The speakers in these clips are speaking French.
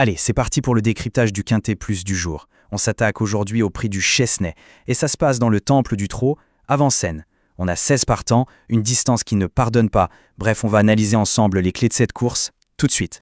Allez, c'est parti pour le décryptage du Quintet Plus du jour. On s'attaque aujourd'hui au prix du Chesnay, et ça se passe dans le temple du trot, à Vincennes. On a 16 partants, une distance qui ne pardonne pas. Bref, on va analyser ensemble les clés de cette course, tout de suite.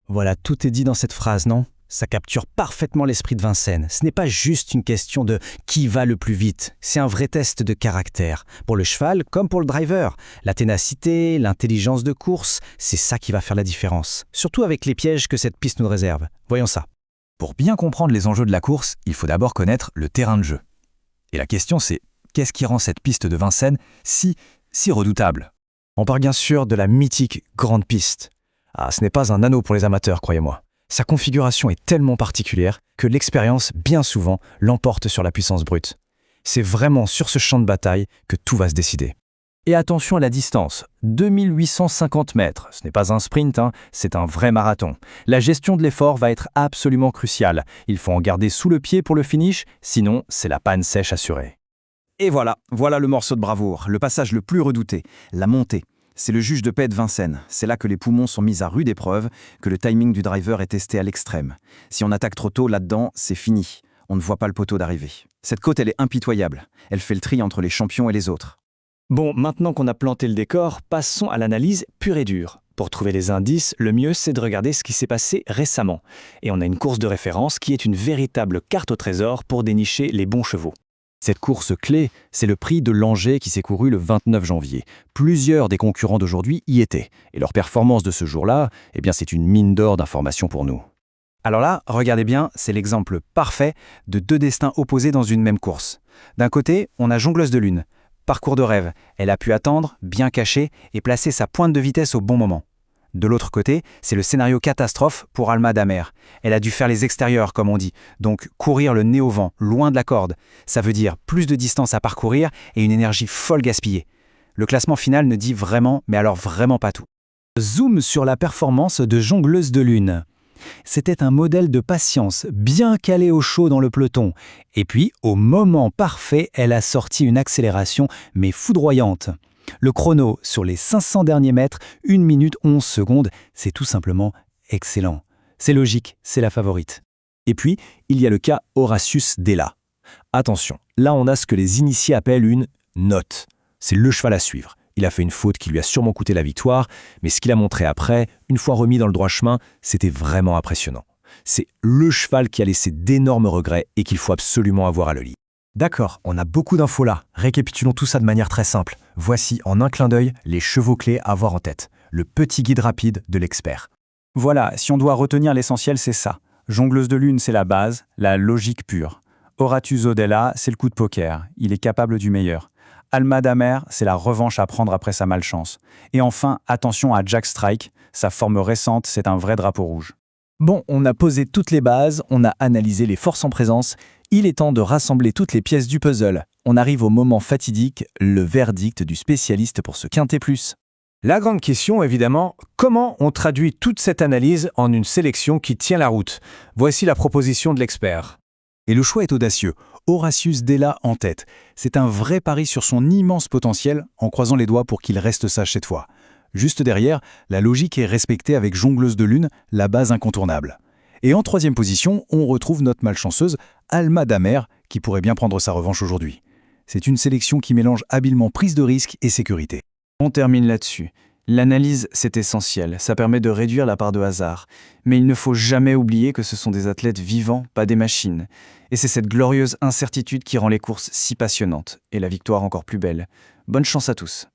Voilà, tout est dit dans cette phrase, non? Ça capture parfaitement l'esprit de Vincennes. Ce n'est pas juste une question de qui va le plus vite, c'est un vrai test de caractère. Pour le cheval comme pour le driver. La ténacité, l'intelligence de course, c'est ça qui va faire la différence. Surtout avec les pièges que cette piste nous réserve. Voyons ça. Pour bien comprendre les enjeux de la course, il faut d'abord connaître le terrain de jeu. Et la question c'est, qu'est-ce qui rend cette piste de Vincennes si redoutable? On parle bien sûr de la mythique grande piste. Ah, ce n'est pas un anneau pour les amateurs, croyez-moi. Sa configuration est tellement particulière que l'expérience, bien souvent, l'emporte sur la puissance brute. C'est vraiment sur ce champ de bataille que tout va se décider. Et attention à la distance, 2850 mètres. Ce n'est pas un sprint, c'est un vrai marathon. La gestion de l'effort va être absolument cruciale. Il faut en garder sous le pied pour le finish, sinon c'est la panne sèche assurée. Et voilà le morceau de bravoure, le passage le plus redouté, la montée. C'est le juge de paix de Vincennes. C'est là que les poumons sont mis à rude épreuve, que le timing du driver est testé à l'extrême. Si on attaque trop tôt là-dedans, c'est fini. On ne voit pas le poteau d'arrivée. Cette côte, elle est impitoyable. Elle fait le tri entre les champions et les autres. Bon, maintenant qu'on a planté le décor, passons à l'analyse pure et dure. Pour trouver les indices, le mieux c'est de regarder ce qui s'est passé récemment. Et on a une course de référence qui est une véritable carte au trésor pour dénicher les bons chevaux. Cette course clé, c'est le prix de Langeais qui s'est couru le 29 janvier. Plusieurs des concurrents d'aujourd'hui y étaient. Et leur performance de ce jour-là, c'est une mine d'or d'informations pour nous. Alors là, regardez bien, c'est l'exemple parfait de deux destins opposés dans une même course. D'un côté, on a Jongleuse de Lune. Parcours de rêve, elle a pu attendre, bien cacher et placer sa pointe de vitesse au bon moment. De l'autre côté, c'est le scénario catastrophe pour Alma Damer. Elle a dû faire les extérieurs, comme on dit, donc courir le nez au vent, loin de la corde. Ça veut dire plus de distance à parcourir et une énergie folle gaspillée. Le classement final ne dit vraiment, mais alors vraiment pas tout. Zoom sur la performance de Jongleuse de Lune. C'était un modèle de patience, bien calé au chaud dans le peloton. Et puis, au moment parfait, elle a sorti une accélération, mais foudroyante. Le chrono sur les 500 derniers mètres, 1 minute 11 secondes, c'est tout simplement excellent. C'est logique, c'est la favorite. Et puis, il y a le cas Horatius Della. Attention, là on a ce que les initiés appellent une note. C'est le cheval à suivre. Il a fait une faute qui lui a sûrement coûté la victoire, mais ce qu'il a montré après, une fois remis dans le droit chemin, c'était vraiment impressionnant. C'est le cheval qui a laissé d'énormes regrets et qu'il faut absolument avoir à le lire. D'accord, on a beaucoup d'infos là. Récapitulons tout ça de manière très simple. Voici en un clin d'œil les chevaux clés à avoir en tête. Le petit guide rapide de l'expert. Voilà, si on doit retenir l'essentiel, c'est ça. Jongleuse de Lune, c'est la base, la logique pure. Horatius Della, c'est le coup de poker. Il est capable du meilleur. Alma Damer, c'est la revanche à prendre après sa malchance. Et enfin, attention à Jack Strike. Sa forme récente, c'est un vrai drapeau rouge. Bon, on a posé toutes les bases, on a analysé les forces en présence. Il est temps de rassembler toutes les pièces du puzzle. On arrive au moment fatidique, le verdict du spécialiste pour ce Quintet Plus. La grande question, évidemment, comment on traduit toute cette analyse en une sélection qui tient la route? Voici la proposition de l'expert. Et le choix est audacieux. Horatius Della en tête. C'est un vrai pari sur son immense potentiel, en croisant les doigts pour qu'il reste sage cette fois. Juste derrière, la logique est respectée avec Jongleuse de Lune, la base incontournable. Et en troisième position, on retrouve notre malchanceuse Alma Damer, qui pourrait bien prendre sa revanche aujourd'hui. C'est une sélection qui mélange habilement prise de risque et sécurité. On termine là-dessus. L'analyse, c'est essentiel, ça permet de réduire la part de hasard. Mais il ne faut jamais oublier que ce sont des athlètes vivants, pas des machines. Et c'est cette glorieuse incertitude qui rend les courses si passionnantes, et la victoire encore plus belle. Bonne chance à tous.